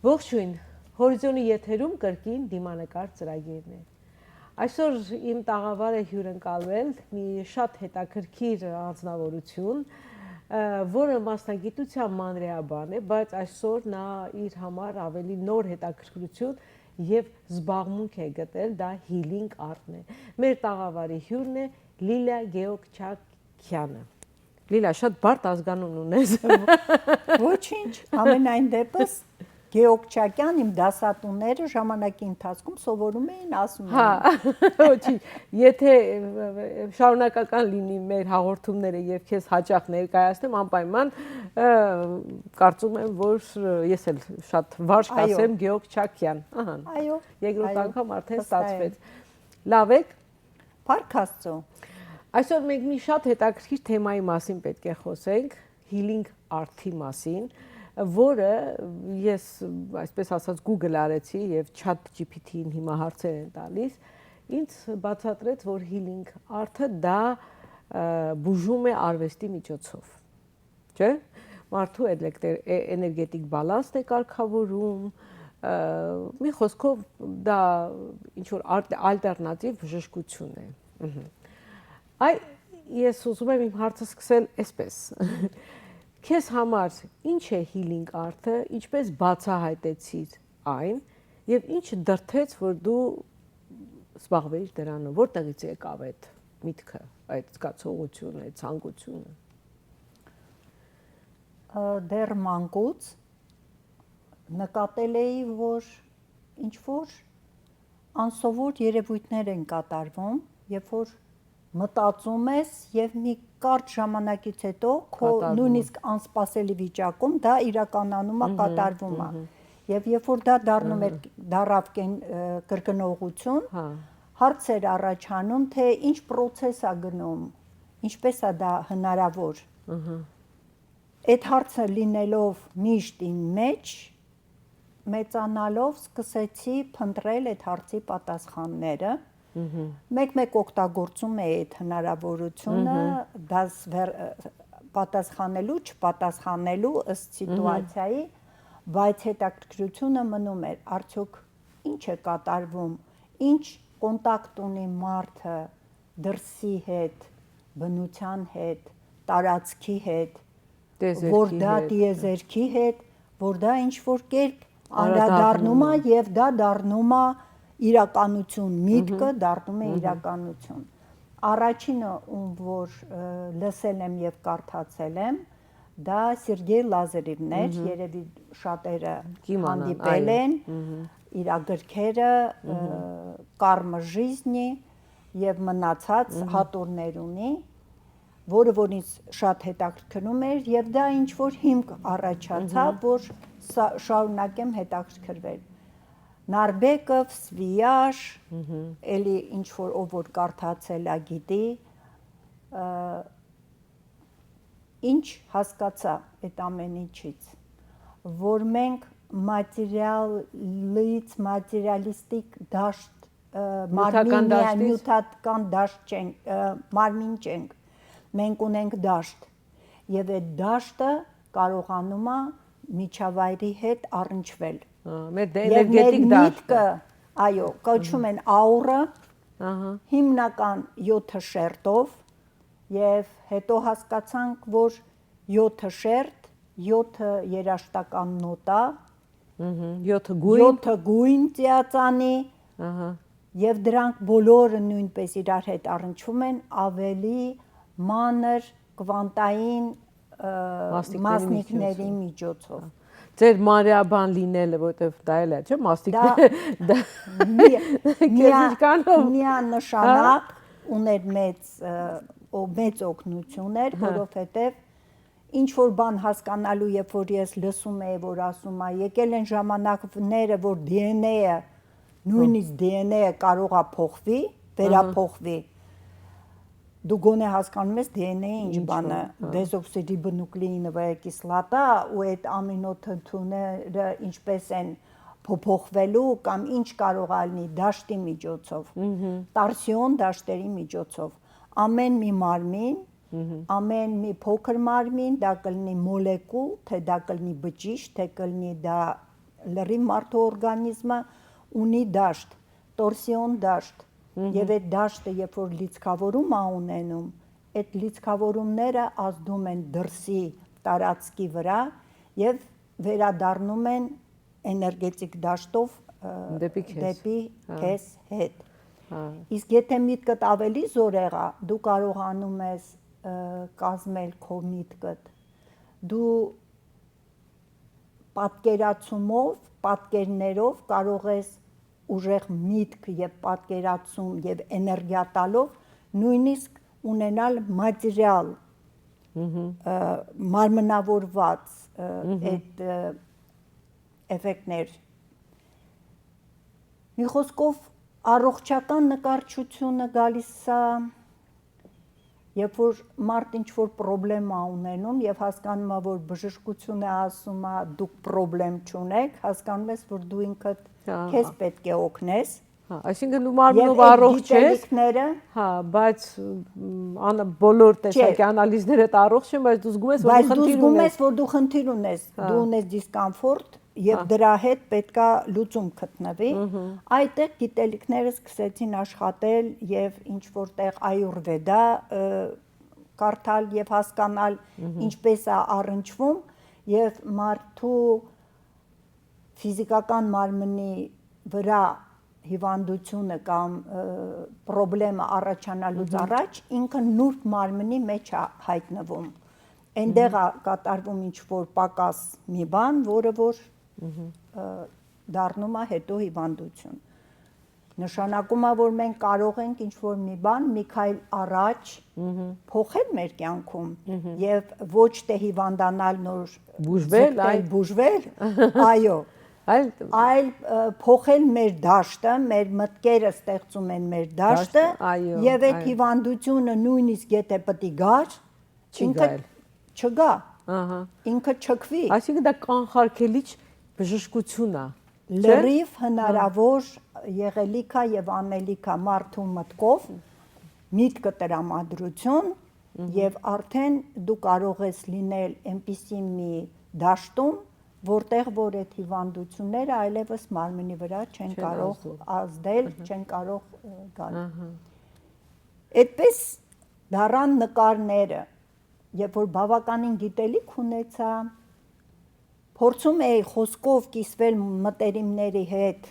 Ողջույն, հորիզոնի եթերում կրկին դիմանկար ծրագիրն է։ Այսօր իմ տաղավարը հյուրընկալվել մի շատ հետաքրքիր անձնավորություն, որը մասնագիտության մանրէաբան է, բայց այսօր նա իր համար ավելի նոր հետաքրքրություն եւ զբաղմունք է գտել, դա healing art-ն է։ Մեր տաղավարի հյուրն է Լիլիա Գեոգչակյանը։ Լիլիա, շատ բարդ ազգանուն ունես։ Ոչինչ, ամենայն դեպս Գեոգչակյան իմ դասատուները ժամանակի ընթացքում սովորում էին ասում էին։ Ոչինչ, եթե շարունակական լինի մեր հաղորդումները եւ քեզ հաճախ ներկայացնեմ, անպայման կարծում եմ, որ ես էլ շատ վարժ կասեմ Գեոգչակյան։ Ահա։ Այո։ Երկրորդ անգամ արդեն ստացվեց։ Լավ եք։ Փառք Աստծո։ Այսօր մենք մի շատ հետաքրքիր թեմայի մասին պետք է խոսենք, healing art-ի մասին, որը ես այսպես ասած Google արեցի եւ ChatGPT-ին հիմա հարցեր են տալիս, ինձ բացատրեց, որ healing art-ը դա բուժում է արվեստի միջոցով, չէ՞։ Մարդու էներգետիկ բալանսն է կարգավորում, մի խոսքով դա ինչ որ ալտերնատիվ բժշկություն է։ Այ ես ուզում եմ իմ հարցը սկսել այսպես։ Քեզ համար ինչ է healing art-ը, ինչպես բացահայտեցիր այն եւ ինչ դրթեց, որ դու զբաղվեիր դրանով, որտեղից եկավ այդ միտքը, այդ զգացողությունը, այդ ցանկությունը։ Դեռ մանկուց նկատել էի, որ ինչ որ անսովոր երևույթներ են կատարվում, երբ որ մտածում ես եւ մի կարճ ժամանակից հետո քո նույնիսկ անսպասելի վիճակում դա իրականանում է, կատարվում է։ Եվ երբ որ դա դառնում է դարավ կրկնողություն, հարց էր առաջանում, թե ինչ process է գնում, ինչպես է դա հնարավոր։ Այդ հարցը լինելով միշտ իմ մեջ, մեծանալով սկսեցի փնտրել այդ հարցի պատասխանները։ Մեկ-մեկ օգտագործում էի այդ հնարավորությունը պատասխանելու, չպատասխանելու ըստ սիտուացիայի, բայց հետաքրքրությունը մնում էր, արդյոք ինչ է կատարվում, ինչ կոնտակտ ունի մարդը դրսի հետ, բնության հետ, տարածքի հետ, որ դա տիեզերքի հետ, որ դա ինչ-որ կերպ անդրադառնում է եւ դա դառնում է իրականություն, միտքը դառնում է իրականություն։ Առաջինը, ում որ լսել եմ եւ կարդացել եմ, դա Սերգեյ Լազարևն էր, երևի շատերը հանդիպել են, իր գրքերը «Կարմը жизни» եւ մնացած հատորներ ունի, որը որ ինձ շատ հետաքրքրում էր եւ դա ինչ որ հիմք առաջացավ, որ շարունակեմ հետաքրքրվել։ Նարբեկով, Սվիաշ, էլի ինչ որ ով որ կարդացել է գիտի, ինչ հասկացա այդ ամեն ինչից, որ մենք մատերիալից մատերիալիստիկ դաշտ, նյութական դաշտ չենք, մարմին չենք, մենք ունենք դաշտ, եւ այդ դաշտը կարողանում է միջավայրի հետ առնչվել։ Մեր էներգետիկ դաշտը, այո, կոչվում են աուրը, հիմնական 7 շերտով եւ հետո հասկացանք, որ 7 շերտ, 7 երաշտական նոտա, 7 գույն ծիածանի, եւ դրանք բոլորը նույնպես իրար հետ առնչվում են ավելի մանր կվանտային մասնիկների միջոցով։ Ձեր մանրէաբան լինելը, որտեվ դա էլ է, չէ՞, մասնիկները միանշանակ ուներ մեծ օգնություն էր, որովհետև ինչ որ բան հասկանալու, երբ որ ես լսում էի, որ ասում է, եկել են ժամանակները, որ DNA-ը, նույնիսկ DNA-ը կարող է փոխվի, վերափոխվի։ Դու գոնե հասկանում ես DNA-ը ինչ բան է, դեզօքսիռիբոնուկլեինովая կիսլատա ու այդ ամինոթթուները ինչպես են փոփոխվելու կամ ինչ կարող է լինի դաշտի միջոցով, տարսիոն դաշտերի միջոցով, ամեն մի մարմին, ամեն մի փոքր մարմին, դա կլինի մոլեկուլ, թե դա կլինի բջիջ, թե կլինի դա լրիվ մարդու օրգանիզմը ունի դաշտ, տորսիոն դաշտ, եւ այդ դաշտը երբ որ լիցքավորում է ունենում, այդ լիցքավորումները ազդում են դրսի տարածքի վրա եւ վերադառնում են էներգետիկ դաշտով դեպի քեզ հետ։ Իսկ եթե միտքդ ավելի զորեղ է, դու կարողանում ես կազմել քո միտքդ, դու պատկերացումով, պատկերներով կարող ես ուժեղ միտք եւ պատկերացում եւ էներգիա տալով նույնիսկ ունենալ մատերիալ մարմնավորված այդ էֆեկտներ։ Մի խոսքով առողջական նկարչությունը գալիս է երբ որ մարդ ինչ-որ պրոբլեմ է ունենում եւ հասկանում է, որ բժշկությունը ասում է դուք պրոբլեմ չունեք, հասկանում ես, որ դու ինքդ քեզ պետք է օգնես։ Այսինքն դու մարմնով առողջ ես, բայց բոլոր տեսակի անալիզները առողջ են, բայց դու զգում ես, որ դու խնդիր ունես։ Բայց դու զգում ես, որ դու խնդիր ունես, դու ունես դիսկոմֆորտ եւ դրա հետ պետքա լուծում գտնվի։ Այդտեղ գիտելիքները սկսեցին աշխատել եւ ինչ որտեղ այուրվեդա կարդալ եւ հասկանալ ինչպես է առնչվում եւ մարդու ֆիզիկական մարմնի վրա հիվանդությունը կամ պրոբլեմը առաջանալուց առաջ ինքը նուրբ մարմնի մեջ է հայտնվում։ Այնտեղ է կատարվում ինչ-որ պակաս մի բան, որը որ դառնում է հետո հիվանդություն։ Նշանակում է, որ մենք կարող ենք ինչ-որ մի բան մի քայլ առաջ փոխել մեր կյանքում եւ ոչ թե հիվանդանալ նոր բուժվել, այո, այլ փոխել մեր դաշտը, մեր մտքերը ստեղծում են մեր դաշտը եւ այդ հիվանդությունը նույնիսկ եթե պետք է գար, ինքը չգա, ինքը չքվի։ Այսինքն դա կանխարգելիչ բժշկություն է։ Լրիվ հնարավոր եղելիք է եւ անելիք է մարդու մտքով, միտքը տրամադրություն եւ արդեն դու կարող ես լինել այնպիսի մի դաշտում, որտեղ որ այդ հիվանդությունները այլևս մարմնի վրա չեն կարող ազդել, չեն կարող գալ։ Այդպես դառան նկարները, երբ որ բավականին գիտելիք ունեցա, փորձում էի խոսքով կիսվել մտերիմների հետ,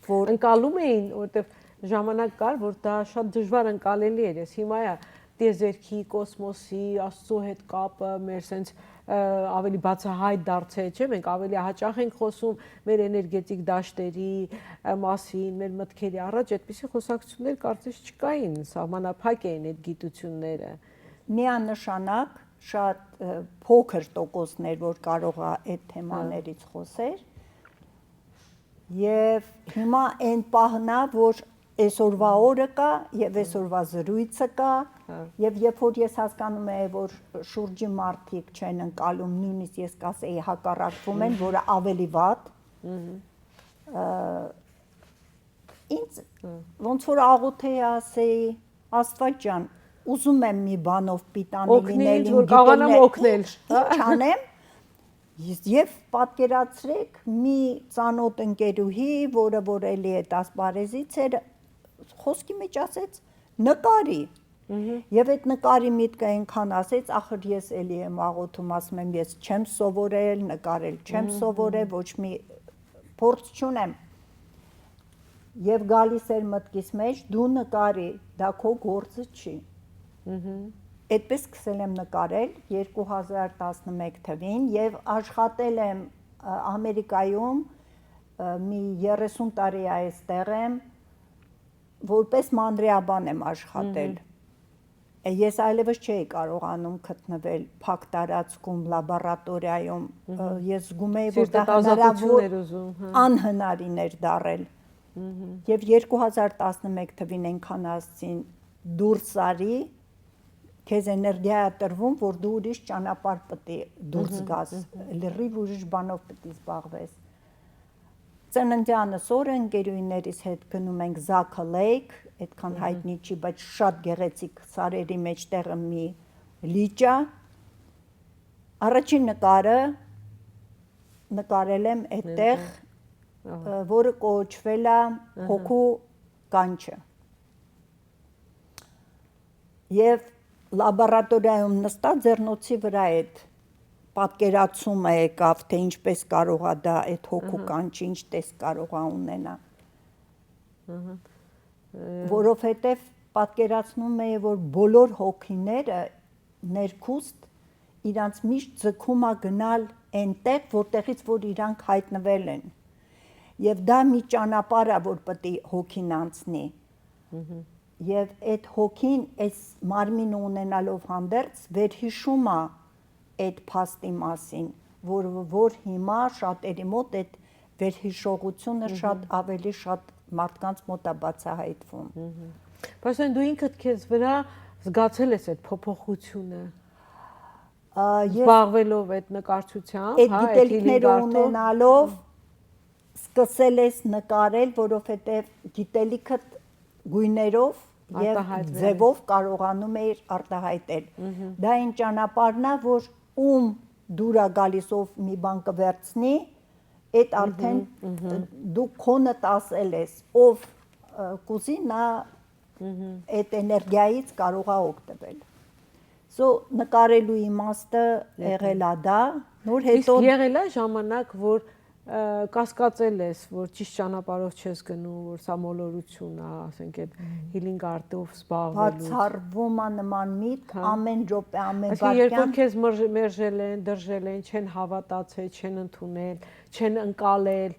որ ընկալում էին, որտեղ ժամանակ կար, որ դա շատ դժվար ընկալելի էր, ես հիմա է տիեզերքի, կոսմոսի, Աստծո հետ կապը մեր sense ավելի բացահայտ դարձել, չէ՞, մենք ավելի հաճախ ենք խոսում մեր էներգետիկ դաշտերի մասին, մեր մտքերի առաջ այդպիսի խոսակցություններ կարծես չկային, սահմանափակ էին այդ գիտությունները։ Միանշանակ շատ փոքր տոկոսներ, որ կարող է այդ թեմաներից խոսեր։ Եվ հիմա այն պահն է, որ այսօրվա օրը կա եւ այսօրվա զրույցը կա եւ երբ որ ես հասկանում եմ, որ շուրջի մարդիկ չեն ընկալում, նույնիսկ ես կասեի հակառակվում են, որը ավելի վատ, ինձ ոնց որ աղոթեի ասեի, Աստված ջան, ուզում եմ մի բանով պիտանի լինել, որ կարողանամ օգնել, ինչ անեմ, եւ պատկերացրեք մի ծանոթ ընկերուհի, որը որ էլի այդ ասպարեզից էր, խոսքի մեջ ասեց նկարի, եւ այդ նկարի միտքը այնքան ասեց, ախր ես էլի եմ աղոթում, ասում եմ ես չեմ սովորել նկարել, չեմ սովորել, ոչ մի փորձ չունեմ, եւ գալիս էր մտքիս մեջ, դու նկարի, դա քո գործը չի։ Այդպես սկսել եմ նկարել 2011 թվին եւ աշխատել եմ Ամերիկայում մի 30 տարի այստեղ եմ որպես մանրեաբան եմ աշխատել։ Ես այլևս չէի կարողանում գտնվել փակ տարածքում լաբորատորիայում, ես զգում էի, որ դա հնարավոր անհնարին էր դառել։ Եվ 2011 թվին այնքան ասցին դուրս արի, քեզ էներգիա է տրվում, որ դու ուրիշ ճանապարհ պետք է դուրս գաս, լրիվ ուրիշ բանով պետք է զբաղվես։ Ծննդյանս օրը ընկերուհիներիս հետ գնում ենք Զաքա Լեյք, այդքան հայտնի չի, բայց շատ գեղեցիկ սարերի մեջտեղը մի լիճ է։ Առաջին նկարը նկարել եմ այդտեղ, որը կոչվել է հոգու կանչը։ Եվ լաբորատորիայում նստած ձեռնոցի վրա այդ պատկերացումը եկավ, թե ինչպես կարող է դա այդ հոգու կանչը, ինչ տեսք կարող է ունենա։ Որովհետև պատկերացնում էի, որ բոլոր հոգիները ներքուստ իրանց միշտ ձգում է գնալ այնտեղ, որտեղից որ իրանք հայտնվել են։ Եվ դա մի ճանապարհ է, որ պետք է հոգին անցնի։ Եվ այդ հոգին այս մարմինը ունենալով հանդերձ վերհիշում է այդ փաստի մասին, որ հիմա շատերի մոտ այդ վերհիշողությունը շատ ավելի շատ մարդկանց մոտ է բացահայտվում։ Բայց դու ինքդ քեզ վրա զգացել ես այդ փոփոխությունը։ Զբաղվելով այդ նկարչությամբ, այդ գիտելիքները ունենալով սկսել ես նկարել, որովհետև գիտելիքդ գույներով եւ ձևով կարողանում էիր արտահայտել։ Դա այն ճանապարհն է, որ ում դուր է գալիս ով մի բան կվերցնի, այդ արդեն դու քոնդ ասել ես, ով կուզի նա այդ էներգիայից կարող է օգտվել։ Նկարելու իմաստը եղել է դա, նոր հետո իսկ եղել է ժամանակ, որ կասկածել ես, որ ճիշտ ճանապարհով չես գնում, որ սա մոլորություն է, ասենք այդ healing art-ով զբաղվելու։ Բացառվում է նման միտք, ամեն րոպե, ամեն վայրկյան։ Երբ որ քեզ մերժել են, դրժել են, չեն հավատացել, չեն ընդունել, չեն ընկալել,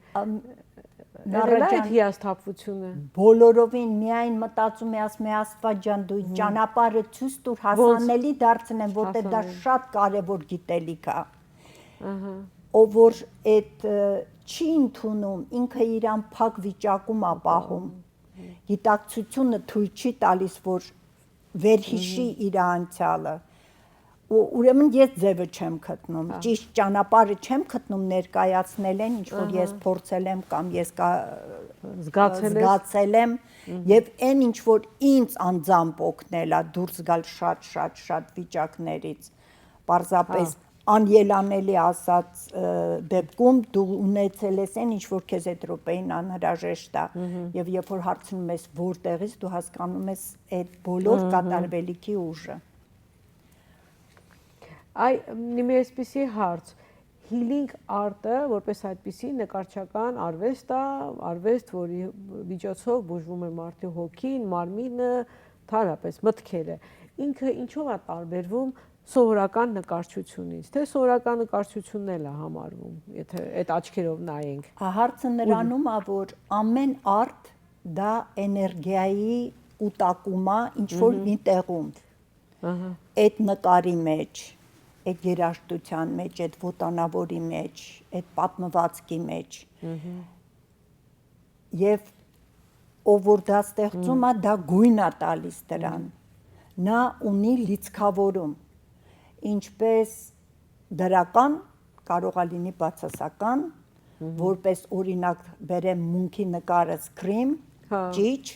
այդ հիասթափությունը։ Բոլորովին միայն մտածում ես մի Աստված ջան, դու ճանապարհը ցույց տուր, հասանելի դարձնեմ, որտեղ դա շատ կարևոր գիտելիք է։ Ով որ այդ չի ընդունում, ինքը իրան փակ վիճակում է պահում։ Գիտակցությունը թույլ չի տալիս, որ վերհիշի իր անցյալը։ Ուրեմն ես ձևը չեմ գտնում, ճիշտ ճանապարհը չեմ գտնում ներկայացնել են, ինչ որ ես փորձել եմ կամ ես զգացել եմ, եւ այն ինչ որ ինձ անձամբ օգնել է դուրս գալ շատ վիճակներից, պարզապես անելանելի ասած դեպքում դու ունեցել ես այն, ինչ որ քեզ այդ րոպեին անհրաժեշտ է, եւ երբ որ հարցնում ես որտեղից, դու հասկանում ես այդ բոլոր կատարվելիքի ուժը։ Մի այսպիսի հարց, healing art-ը, որպես այդպիսի նկարչական արվեստ է, արվեստ, որի միջոցով բուժվում է մարդու հոգին, մարմինը, թարապես մտքերը։ Ինքը ինչով է տարբերվում սովորական նկարչությունից, թե սովորական նկարչությունն էլ է համարվում, եթե այդ աչքերով նայենք։ Հարցը նրանում է, որ ամեն արտ դա էներգիայի կուտակում է ինչ որ մի տեղում։ Այդ նկարի մեջ, այդ երաժշտության մեջ, այդ ոտանավորի մեջ, այդ պատմվածքի մեջ։ Եվ ով որ դա ստեղծում է, դա գույն է տալիս դրան։ Նա ունի լիցքավորում, ինչպես դրական կարող է լինի բացասական, որպես օրինակ բերեմ մունքի նկարը Scream, ճիչ,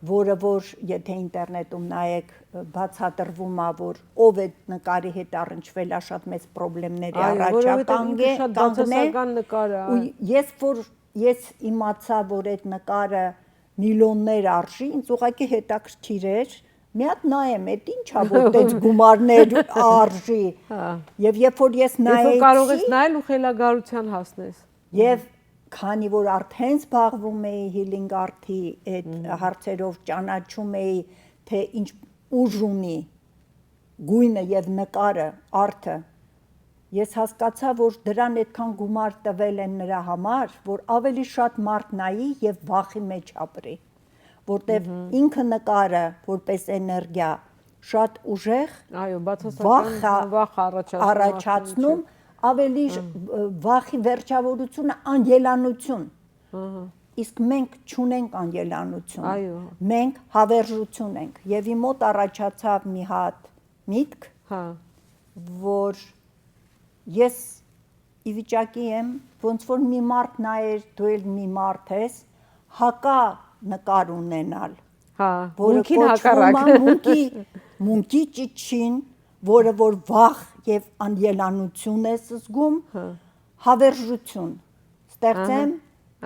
որը որ եթե ինտերնետում նայեք բացատրվում է, որ ով այդ նկարի հետ առնչվել է շատ մեծ խնդիրների առաջ ես իմացա, որ այդ նկարը միլիոններ արժի, ինձ ուղղակի հետաքրքիր էր, մի հատ նայեմ, այդ ի՞նչ է, որ այդպես գումարներ արժի։ Եվ երբ որ ես նայեցի, կարող ես նայել ու խելագարության հասնես։ Եվ քանի որ արդեն զբաղվում էի healing art-ի այդ հարցերով, ճանաչում էի, թե ինչ ուժ ունի գույնը եւ նկարը, արտը, ես հասկացա, որ դրան այդքան գումար տվել են նրա համար, որ ավելի շատ մարդ նայի եւ վախի մեջ ապրի, որտեւ ինքը նկարը որպես էներգիա շատ ուժեղ, այո, բացասական վախ առաջացնում, ավելի վախի վերջավորությունը անգելանություն։ Իսկ մենք չունենք անգելանություն, մենք հավերժություն ենք։ Եվ իմ մոտ առաջացավ մի հատ միտք, որ ես ի վիճակի եմ, ոնց որ մի մարդ նայեր, դու էլ մի մարդ ես, հակա նկար ունենալ, որը կոչվում է մունքի ճիչին, որը որ վախ եւ անգելանություն ես զգում, Հավերժություն ստեղծեմ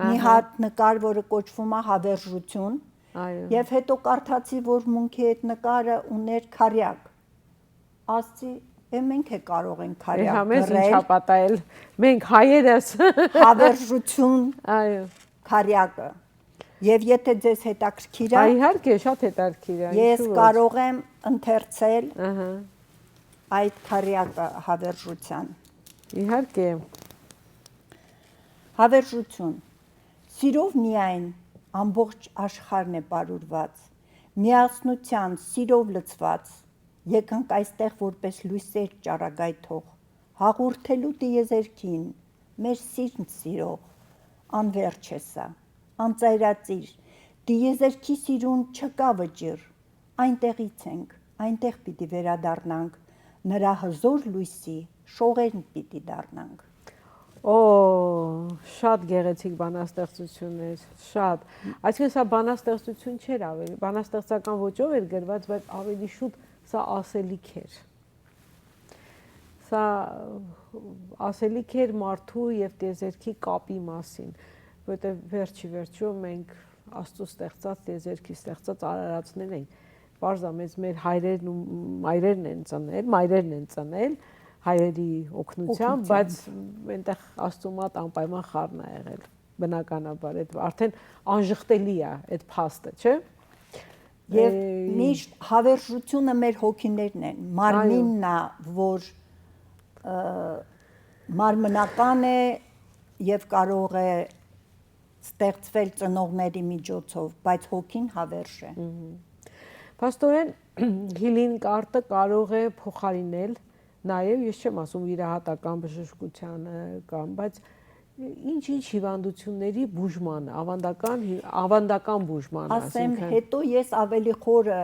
մի հատ նկար, որը կոչվում է հավերժություն, եւ հետո կարդացի, որ Մունքի այդ նկարը ուներ քարյակ, ասացի մենք է կարող ենք քարյակ գրել, մենք հայերս հավերժություն քարյակը, եւ եթե ձեզ հետաքրքիր է, իհարկե շատ հետաքրքիր է, ես կարող եմ ընթերցել այդ քարյակը հավերժության, իհարկե, հավերժություն, սիրով միայն ամբողջ աշխարհն է բարուրված, միասնության սիրով լցված, եկանք այստեղ որպես լույսեր ճառագայթող, հաղորդելու տիեզերքին, մեր սիրն սիրող, անվերջ է սա, անծայրածիր, տիեզերքի սիրուն չկա վճիռ, այնտեղից ենք, այնտեղ պիտի վերադառնանք, նրա հզոր լույսի շողերն պիտի դառնանք։ Շատ գեղեցիկ բանաստեղծություններ, շատ, այսինքն սա բանաստեղծություն չէր ավելի, բանաստեղծական ոճով էր գրված, բայց ավելի շուտ սա ասելիք էր, սա ասելիք էր մարդու և տիեզերքի կապի մասին, որտև վերջի վերջում մենք Աստծո ստեղծած տիեզերքի ստեղծած արարածներ ենք, պարզամեծ մեր հայրերն ու մայրերն են ծնել, հայրերի օգնությամբ, բայց այնտեղ Աստծո մոտ անպայման խառն է եղել, բնականաբար, արդեն անժխտելի է այդ փաստը, չէ՞։ Եվ միշտ հավերժությունը մեր հոգիներն են, մարմինն է, որ մարմնական է և կարող է ստեղծվել ծնողների միջոցով, բայց հոգին հավերժ է։ Փաստորեն healing art-ը կարող է փոխարինել նաև, ես չեմ ասում վիրահատական բժշկությանը կամ, բայց ինչ-ինչ հիվանդությունների բուժմանը, ավանդական բուժմանը, ասեմ, հետո ես ավելի խորը,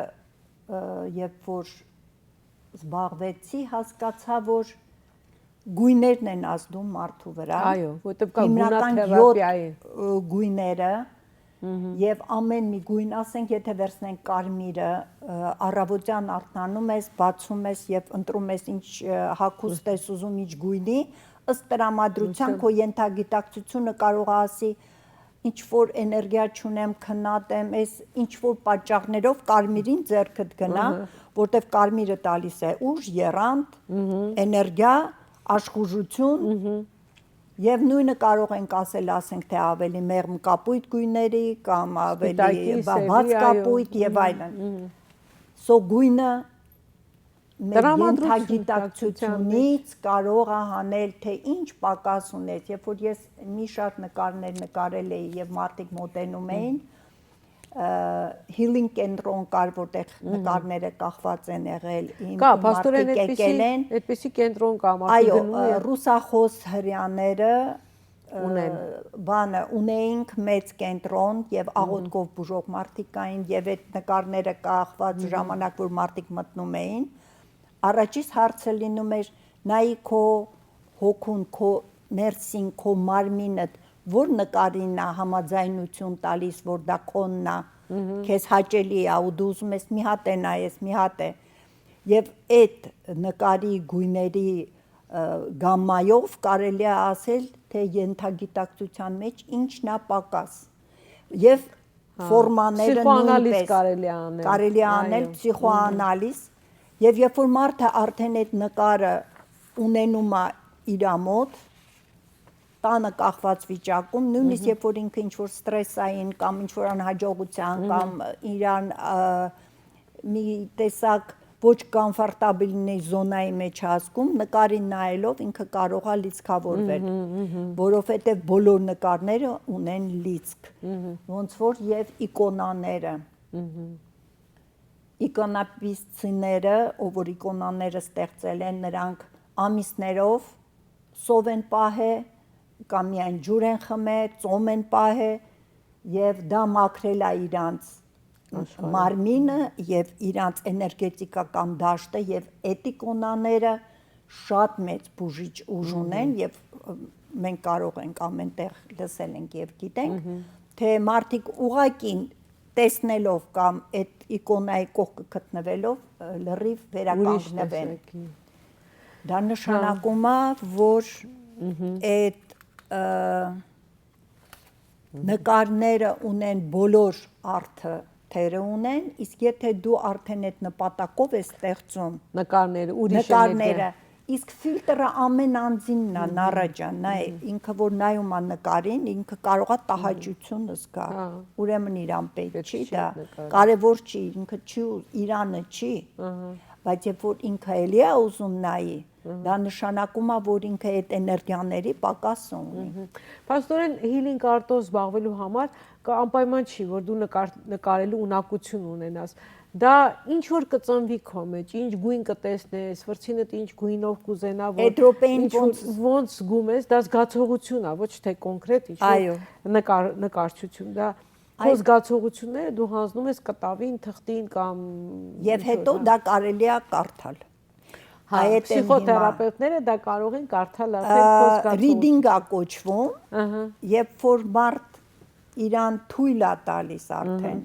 երբ որ զբաղվեցի, հասկացա, որ գույներն են ազդում մարդու վրա, որտև կա գունաթերապիայի գույները, և ամեն մի գույն, ասենք, եթե վերցնենք կարմիրը, առավոտյան արթնանում ես, բացում ես և ընտրում ես ինչ հագուստ ես ուզում ինչ գույնի, ըստ տրամադրության քո ենթագիտակցությունը կարող է ասի ինչ-որ էներգիա չունեմ, քնած եմ, ինչ-որ պատճառներով կարմիրին ձեռքդ գնա, որտև կարմիրը տալիս է ուժ, եռանդ, էներգիա, աշխուժություն, և նույնը կարող ենք ասել, ասենք, թե ավելի մեղմ կապույտ գույների կամ ավելի բաց կապույտ և այլն։ Սո գույնը մեր ենթագիտակցությունից կարող է հանել, թե ինչ պակաս ունես, երբ որ ես մի շարք նկարներ նկարել էի և մարդիկ մոտենում էին, healing կենտրոն կար, որտեղ նկարները կախված են եղել, մարդիկ եկել են, այդպիսի կենտրոն կա, մարդիկ գնում են, ռուսախոս հրյաները ունեինք մեծ կենտրոն և աղոթքով բուժող մարդիկ կային և այդ նկարները կախված ժամանակ, որ մարդիկ մտնում էին, առաջից հարցը լինում էր նայի քո հոգուն, քո ներսին, քո մարմինդ, որ նկարին է համաձայնություն տալիս, որ դա քոնն է, քեզ հաճելի է ու դու ուզում ես մի հատ է նայես, մի հատ է, և այդ նկարի գույների գամմայով կարելի է ասել, թե ենթագիտակցության մեջ ինչն է պակաս, և ֆորմաները նույնպես կարելի է անել, պսիխոանալիզ, և երբ որ մարդը արդեն այդ նկարը ունենում է իրա մոտ, տանը կախված վիճակում, նույնիսկ երբ որ ինքը ինչ-որ ստրեսային կամ ինչ-որ անհաջողության կամ իրան մի տեսակ ոչ կոմֆորտաբլի զոնայի մեջ հասկում, նկարին նայելով ինքը կարող է լիցքավորվել, որովհետև բոլոր նկարները ունեն լիցք, ոնց որ և իկոնաները, իկոնապիսցիները, ով որ իկոնաները ստեղծել են, նրանք ամիսներով սով են պահել, կամ միայն ջուր են խմել, ծոմ են պահել, և դա մաքրել է իրանց մարմինը և իրանց էներգետիկական դաշտը և այդ իկոնաները շատ մեծ բուժիչ ուժ ունեն և մենք կարող ենք ամեն տեղ լսել ենք և գիտենք, թե մարդիկ ուղղակի տեսնելով կամ այդ իկոնայի կողքը գտնվելով լրիվ վերականգնվեն։ Դա նշանակում է, որ այդ նկարները ունեն բոլոր արթը թերը ունեն, իսկ եթե դու արդեն այդ նպատակով ես ստեղծում նկարները, նկարները, իսկ ֆիլտրը ամեն անձինն է, Նարա ջան, նայ, ինքը որ նայում է նկարին, ինքը կարող է տհաճությունը զգա, ուրեմն իրան պետք չի դա, կարևոր չի, ինքը չի, իրանը չի, բայց երբ որ ինքը էլի է ուզում նայի, դա նշանակում է, որ ինքը այդ էներգիաների պակաս ունի։ Փաստորեն healing art-ով զբաղվելու համար անպայման չի, որ դու նկարելու ունակություն ունենաս։ Դա ինչ որ կծնվի քո մեջ, ինչ գույն կտեսնես, վրձինդ ինչ գույնով կուզենա, ոնց զգում ես, դա զգացողություն է, ոչ թե կոնկրետ ինչ որ նկարչություն, դա քո զգացողությունները դու հանձնում ես կտավին, թղթին կամ եւ հետո դա կարելի է կարդալ։ Պսիխոթերապևտները դա կարող են կարդալ արդեն քո զգացողությունը։ Reading է կոչվում, երբ որ մարդ իրան թույլ է տալիս արդեն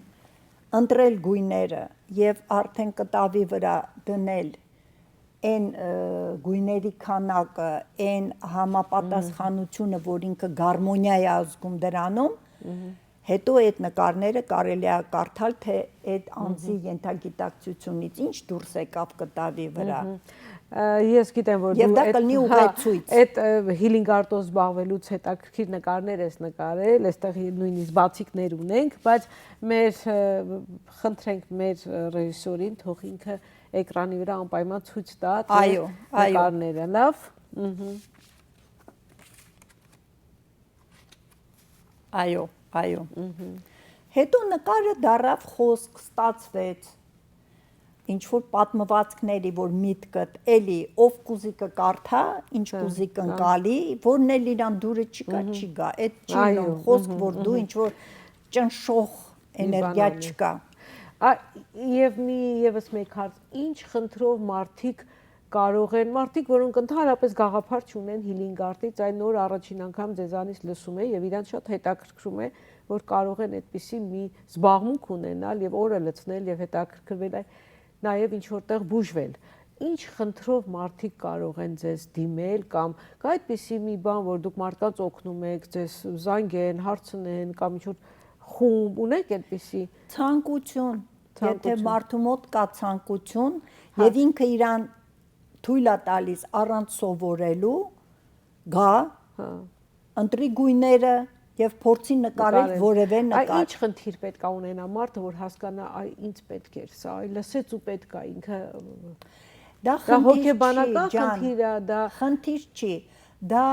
ընտրել գույները եւ արդեն կտավի վրա դնել այն գույների քանակը, այն համապատասխանությունը, որ ինքը գարմոնիա է ազգում դրանում, հետո այդ նկարները կարելի է կարդալ, թե այդ անձի ենթագիտակցությունից ինչ դուրս եկավ կտավի վրա։ Ես գիտեմ, որ դու այդ healing art-ով զբաղվելուց հետաքրքիր նկարներ ես նկարել, այստեղ նույնիսկ բացիկներ ունենք, բայց խնդրենք մեր ռեժիսորին, թող ինքը էկրանի վրա անպայման ցույց տա նկարները, լավ։ Այո։ Հետո նկարը դառավ խոսք, ստացվեց ինչ որ պատմվածքների, որ միտքդ էլի ով կուզի կկարդա, ինչ կուզի կընկալի, որն էլ իրան դուրը չի գա, այդ չի ունում խոսք, որ դու ինչ որ ճնշող էներգիա չկա։ Եվ եւս մեկ հարց, ինչ խնդրով մարդիկ կարող են, մարդիկ, որոնք ընդհանրապես գաղափար չունեն healing art-ից, այն նոր առաջին անգամ ձեզանից լսում է եւ իրանց շատ հետաքրքրում է, որ կարող են այդպիսի մի զբաղմունք ունենալ եւ օրը լցնել եւ հետաքրքրվել նաև ինչ որտեղ բուժվել։ Ինչ խնդրով մարդիկ կարող են ձեզ դիմել կամ կա այդպիսի մի բան, որ դուք մարդկանց օգնում եք, ձեզ զանգեն, հարցնեն կամ ինչ որ խումբ ունեք այդպիսի ցանկություն, եթե մարդու մոտ կա ցանկություն եւ ինքը իրան թույլ է տալիս առանց սովորելու, գա, ընտրի գույները եւ փորձի նկարել որևէ նկար։ Ինչ խնդիր պետք է ունենա մարդը, որ հասկանա, այ ինձ պետք էր սա, այ լսեց ու պետք է ինքը դա հոգեբանական խնդիր է, դա խնդիր չի, դա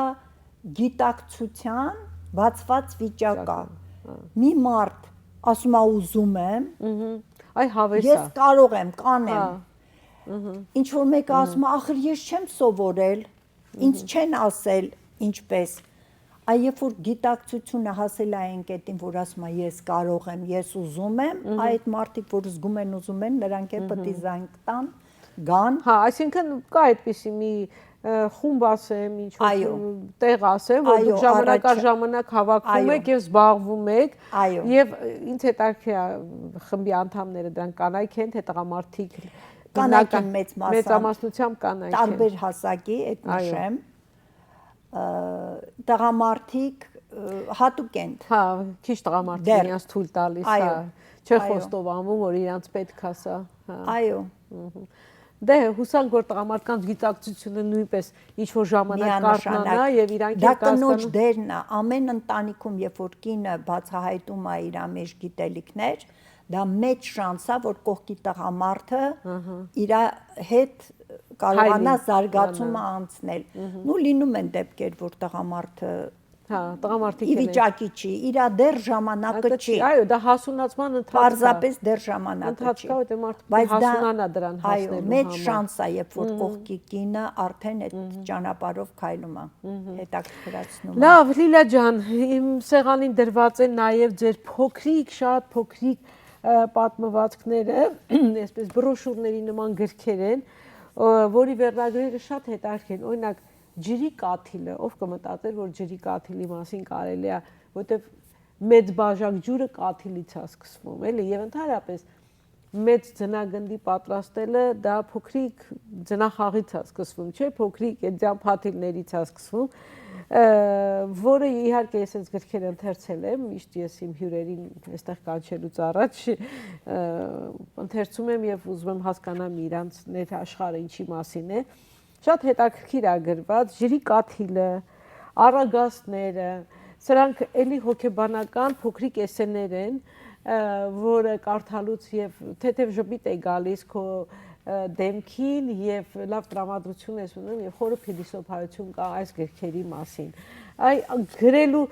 գիտակցության բացված վիճակ է։ Մի մարդ ասում է ուզում եմ, այ հավես է։ Ես կարող եմ, կանեմ։ Ինչ որ մեկը ասում է, ախր ես չեմ սովորել, ինձ չեն ասել ինչպես։ Այ երբ որ գիտակցությունը հասել է այն կետին, որ ասում է ես կարող եմ, ես ուզում եմ, այդ մարդիկ, որ զգում են ուզում են, նրանք էլ պետք է զանգ տան, գան։ Այսինքն կա այդպիսի մի խումբ ասեմ, ինչ որ տեղ ասեմ, որ դուք ժամանակ առ ժամանակ հավաքվում եք եւ զբաղվում եք, եւ ինձ հետաքրքիր է խմբի անդամները դրանք կանայք են, թե տղամարդիկ, կանայք են մեծամասնությամբ կանայք են, տարբեր հասակի, այդ նշեմ։ Տղամարդիկ հատուկ են։ Քիչ տղամարդիկ իրancs թույլ տալիս, չէ խոստովանում, որ իրancs պետք է սա։ Այո։ Դե հուսանք, որ տղամարդկանց գիտակցությունը նույնպես ինչ որ ժամանակ կարողանա եւ իրանք դա կնոջ դերն է, ամեն ընտանիքում, երբ որ կինը բացահայտում է իր մեջ գիտելիքներ, դա մեծ շանս է, որ կողքի տղամարդը իր հետ կարողանա զարգացումը անցնել։ Նու լինում են դեպքեր, որ տղամարդը տղամարդիկ ի վիճակի չի, իր դեռ ժամանակը չի։ Այո, դա հասունացման ընթացք է։ Պարզապես դեռ ժամանակը չի։ Ընթացք է, մարդը հասունանա դրան հասնելու համար։ Այո, մեծ շանս է, երբ որ կողքի կինը արդեն այդ ճանապարհով քայլում է, հետաքրքրացնում է։ Լավ, Լիլա ջան, իմ սեղանին դրված են նաև ձեր փոքրիկ, շատ փոքրիկ պատմվածքները, այսպես բրոշուրների նման գրքեր են, որի վերնագրերը շատ հետաքրքիր են, օրինակ ջրի կաթիլը, ով կմտածեր, որ ջրի կաթիլի մասին կարելի է, որտեվ մեծ բաժակ ջուրը կաթիլից է սկսվում, էլի, եւ ընդհանրապես մեծ ձնագնդի պատրաստելը դա փոքրիկ ձնախաղից է սկսվում, չէ՞, փոքրիկ այդ ձյան փաթիլներից է սկսվում։ որը իհարկե ես այս գրքերը ընթերցել եմ, միշտ ես իմ հյուրերին այստեղ կանչելուց առաջ ընթերցում եմ եւ ուզում եմ հասկանամ իրանց ներաշխարհը ինչի մասին է։ Շատ հետաքրքիր է գրված ջրի կաթիլը, առագաստները, սրանք էլի հոգեբանական փոքրիկ էսսեներ են, որը կարդալուց եւ թեթև ժպիտ է գալիս քո դեմքին եւ լավ տրամադրություն ես ունում եւ խորը փիլիսոփայություն կա այս գրքերի մասին։ Այ գրելու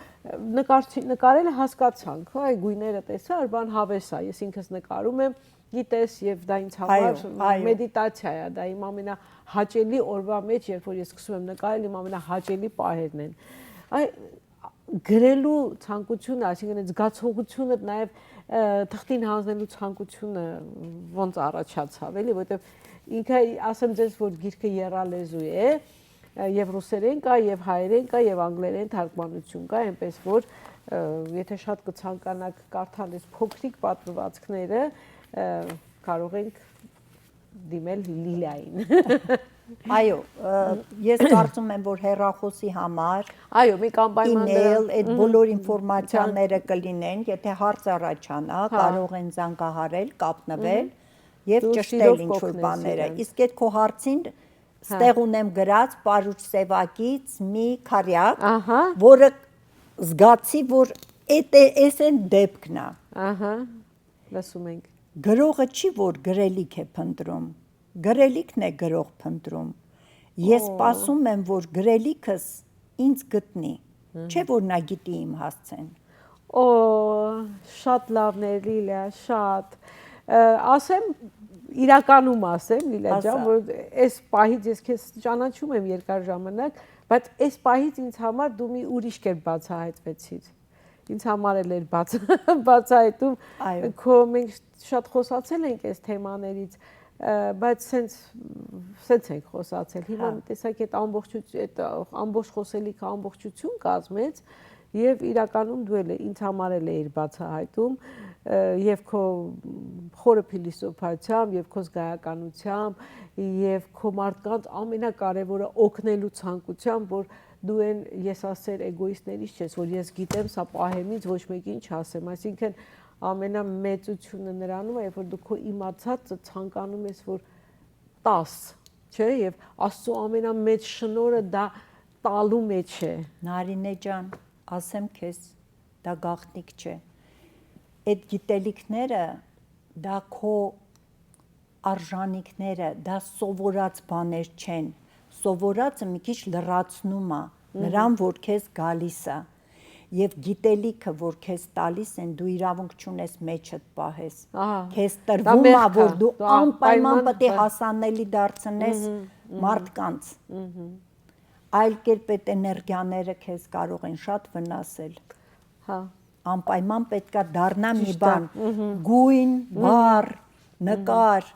նկարելը հասկացանք, այ գույները տեսա, բան հավես է, ես ինքս նկարում եմ, գիտես եւ դա ինձ համար մեդիտացիա է, դա իմ ամենահաճելի օրվա մեջ, երբ որ ես սկսում եմ նկարել, իմ ամենահաճելի պահերն են։ Այ գրելու ցանկությունը, այսինքն այդ զգացողությունը նաեւ թղթին հանձնելու ցանկությունը ոնց առաջացավ, էլի, որովհետև ինքը ասեմ ձեզ, որ գիրքը եռալեզու է, եւ ռուսերեն կա, եւ հայերեն կա, եւ անգլերեն թարգմանություն կա, այնպես որ եթե շատ կցանկանաք կարդալ այս փոքրիկ պատմվածքները, կարող ենք դիմել Լիլիային։ Այո, ես կարծում եմ, որ հեռախոսի համար մի կամպայման email, այդ բոլոր ինֆորմացիաները կլինեն, եթե հարց առաջանա, կարող են զանգահարել, կապնվել եւ ճշտել ինչ-որ բաները։ Իսկ այդ քո հարցին ստեղ ունեմ գրած Պարուչ Սևակից մի քարյակ, որը զգացի, որ էս են դեպքն է։ Լսում ենք։ Գրողը չի, որ գրելիք է փնտրում, գրելիքն է գրող փնտրում։ Ես սպասում եմ, որ գրելիքս ինձ գտնի, չէ որ նա գիտի իմ հասցեն։ Շատ լավն է Լիլիա, շատ։ Ասեմ, իրականում ասեմ, Լիլիա ջան, որ այս պահից ես քեզ ճանաչում եմ երկար ժամանակ, բայց այս պահից ինձ համար դու մի ուրիշ կերպ բացահայտվեցիր։ Ինձ համար էլ էր բացահայտում, մենք շատ խոսացել ենք այս թեմաներից, բայց սենց ենք խոսացել, հիմա մի տեսակ այդ ամբողջ խոսելիքը ամբողջություն կազմեց եւ իրականում դու էլ ինձ համար էլ էիր բացահայտում եւ քո խորը փիլիսոփայությամբ եւ քո զգայականությամբ եւ քո մարդկանց ամենակարևորը օգնելու ցանկությամբ, որ դու են եսասեր էգոիստներից չես, որ ես գիտեմ սա պահեմից ոչ մեկին չասեմ, այսինքն ամենամեծությունը նրանում է, երբ որ դու քո իմացածը ցանկանում ես, որ տաս, չէ, եւ Աստծո ամենամեծ շնորհը դա տալու մեջ է։ Նարինե ջան, ասեմ քեզ, դա գաղտնիք չէ։ Այդ գիտելիքները, դա քո արժանինքները, դա սովորած բաներ չեն։ Սովորածը մի քիչ լրացնում է նրան, որ քեզ գալիս է։ Եվ գիտելիքը, որ քեզ տալիս են, դու իրավունք չունես մեջդ պահես։ Քեզ տրվում է, որ դու անպայման պետք է հասանելի դարձնես մարդկանց։ Այլ կերպ այդ էներգիաները քեզ կարող են շատ վնասել։ Անպայման պետք է դառնա մի բան, գույն, բառ, նկար,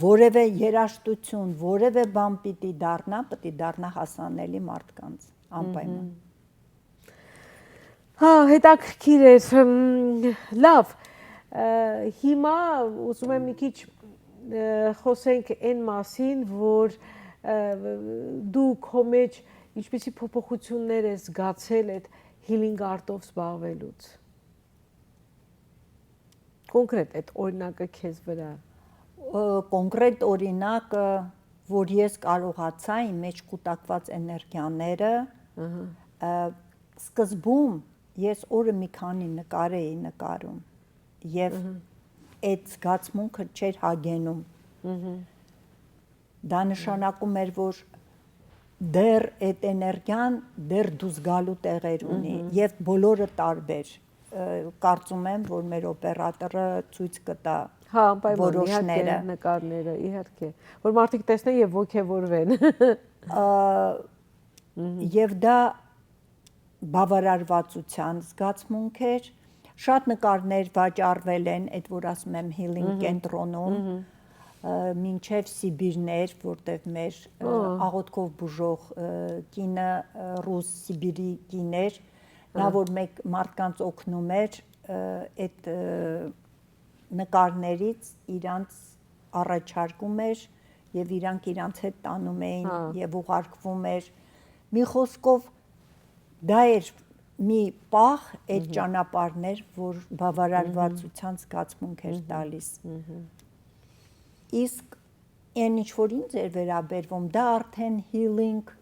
որևէ երաժշտություն, որևէ բան պիտի դառնա հասանելի մարդկանց, անպայման։ Հետաքրքիր էր, լավ, հիմա ուզում եմ մի քիչ խոսենք այն մասին, որ դու քո մեջ ինչպիսի փոփոխություններ ես զգացել այդ healing art-ով զբաղվելուց։ Կոնկրետ այդ օրինակը քեզ վրա։ Կոնկրետ օրինակը, որ ես կարողացա իմ մեջ կուտակված էներգիաները, սկզբում ես օրը մի քանի նկար էի նկարում եւ այդ զգացմունքը չէր հագենում։ Դա նշանակում էր, որ դեռ այդ էներգիան դեռ դու զգալու տեղեր ունի եւ բոլորը տարբեր։ Կարծում եմ, որ մեր օպերատորը ցույց կտա որոշները, նկարները, իհարկե, որ մարդիկ տեսնեն եւ ոգևորվեն։ Եվ դա բավարարվածության զգացմունք էր, շատ նկարներ վաճառվել են, այդ որ ասում եմ healing կենտրոնում, մինչև Սիբիրներ, որտեղ մեր աղոթքով բուժող կինը ռուս Սիբիրի կիներ, նա որ մեկ մարդկանց օգնում էր, այդ նկարներից իրանց առաջարկում էր եւ իրանք իրանց հետ տանում էին եւ ուղարկվում էր։ Մի խոսքով դա էր մի պահ այդ ճանապարհներ, որ բավարարվածության զգացմունք էր տալիս։ Իսկ այն ինչ որ ինձ էր վերաբերվում, դա արդեն healing,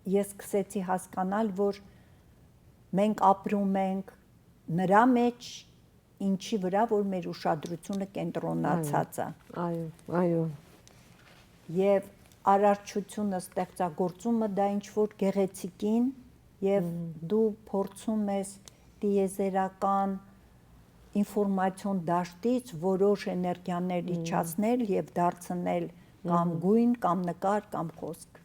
ես սկսեցի հասկանալ, որ մենք ապրում ենք նրա մեջ, ինչի վրա, որ մեր ուշադրությունը կենտրոնացած է։ Այո։ Եվ արարչությունը, ստեղծագործումը դա ինչ որ գեղեցիկին եւ դու փորձում ես տիեզերական ինֆորմացիոն դաշտից որոշ էներգիաներ իջացնել եւ դարձնել կամ գույն, կամ նկար, կամ խոսք։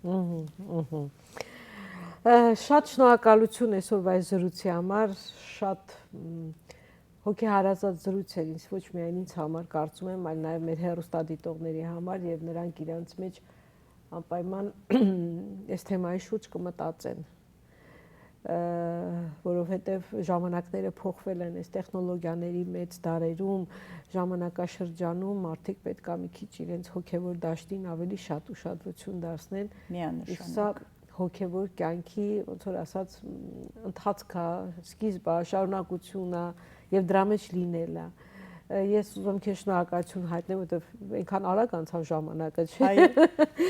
Շատ շնորհակալություն այսօրվա զրույցի համար, շատ հոգեհարազատ զրույց էր, ինձ ոչ միայն ինձ համար, կարծում եմ, այլ նաեւ մեր հեռուստադիտողների համար եւ նրանք իրենց մեջ անպայման այս թեմայի շուրջ կմտածեն, որովհետև ժամանակները փոխվել են այս տեխնոլոգիաների մեծ դարերում, ժամանակաշրջանում մարդիկ պետք է մի քիչ իրենց հոգևոր դաշտին ավելի շատ ուշադրություն դարձնեն։ Միանշանակ։ Հոգևոր կյանքի, ոնց որ ասած, ընթացքա, սկիզբը, շարունակությունն է եւ դրա մեջ լինելը։ Ես ուզում քեզ շնորհակալություն հայտնեմ, որովհետև այնքան արագ անցավ ժամանակը, չէ՞։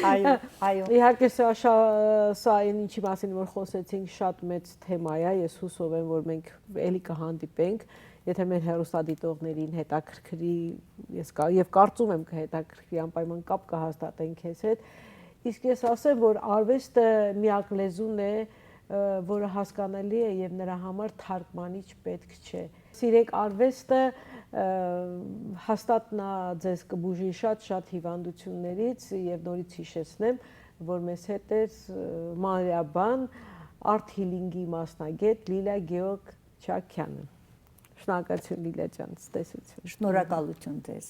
Այո։ Իհարկե սա այն ինչի մասին որ խոսեցինք շատ մեծ թեմա է, ես հուսով եմ, որ մենք էլի կհանդիպենք, եթե մեր հեռուստադիտողներին հետաքրքրի, եւ կարծում եմ կհետաքրքրի, անպայման կապ կհաստատենք քեզ հետ։ Իսկ ես ասեմ, որ արվեստը միակ լեզուն է, որը հասկանալի է եւ նրա համար թարգմանիչ պետք չէ։ Սիրեք արվեստը, հաստատ նա ձեզ կբուժի շատ հիվանդություններից եւ նորից հիշեցնեմ, որ մեզ հետ է մանրիաբան Art Healing-ի մասնագետ Լիլա Գեորգ Չաքյանը։ Շնորհակալություն Լիլա ջան, ցտեսություն։ Շնորհակալություն ձեզ։